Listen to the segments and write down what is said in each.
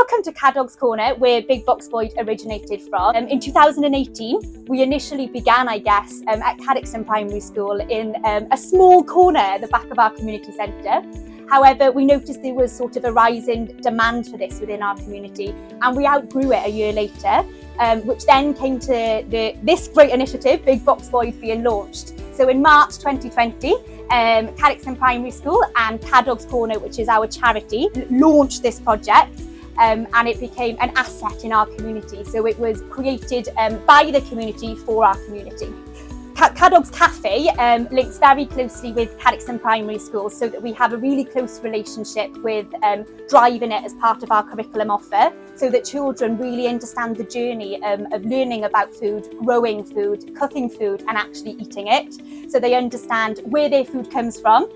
Welcome to Cadog's Corner, where Big Bocs Bwyd originated from. In 2018, we initially began, at Cadoxton Primary School in a small corner at the back of our community centre. However, we noticed there was sort of a rising demand for this within our community, and we outgrew it a year later, which then came to this great initiative, Big Bocs Bwyd, being launched. So in March 2020, Cadoxton Primary School and Cadog's Corner, which is our charity, launched this project. And it became an asset in our community. So it was created by the community for our community. Cadog's Cafe links very closely with Cadoxton Primary School, so that we have a really close relationship with driving it as part of our curriculum offer, so that children really understand the journey of learning about food, growing food, cooking food and actually eating it. So they understand where their food comes from,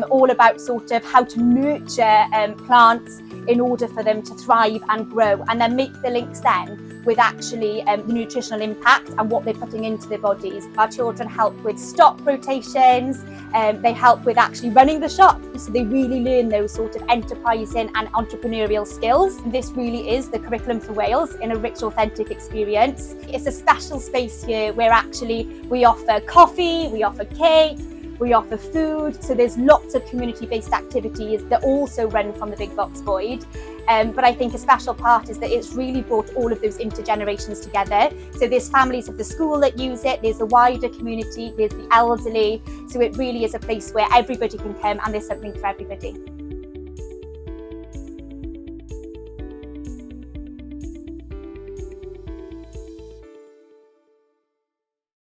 all about sort of how to nurture plants in order for them to thrive and grow, and then make the links then with actually the nutritional impact and what they're putting into their bodies. Our children help with stock rotations, they help with actually running the shop, so they really learn those sort of enterprising and entrepreneurial skills. This really is the curriculum for Wales in a rich, authentic experience. It's a special space here where actually we offer coffee, we offer cake, we offer food, so there's lots of community-based activities that also run from the Big Bocs Bwyd. But I think a special part is that it's really brought all of those intergenerations together. So there's families of the school that use it, there's a wider community, there's the elderly, so it really is a place where everybody can come and there's something for everybody.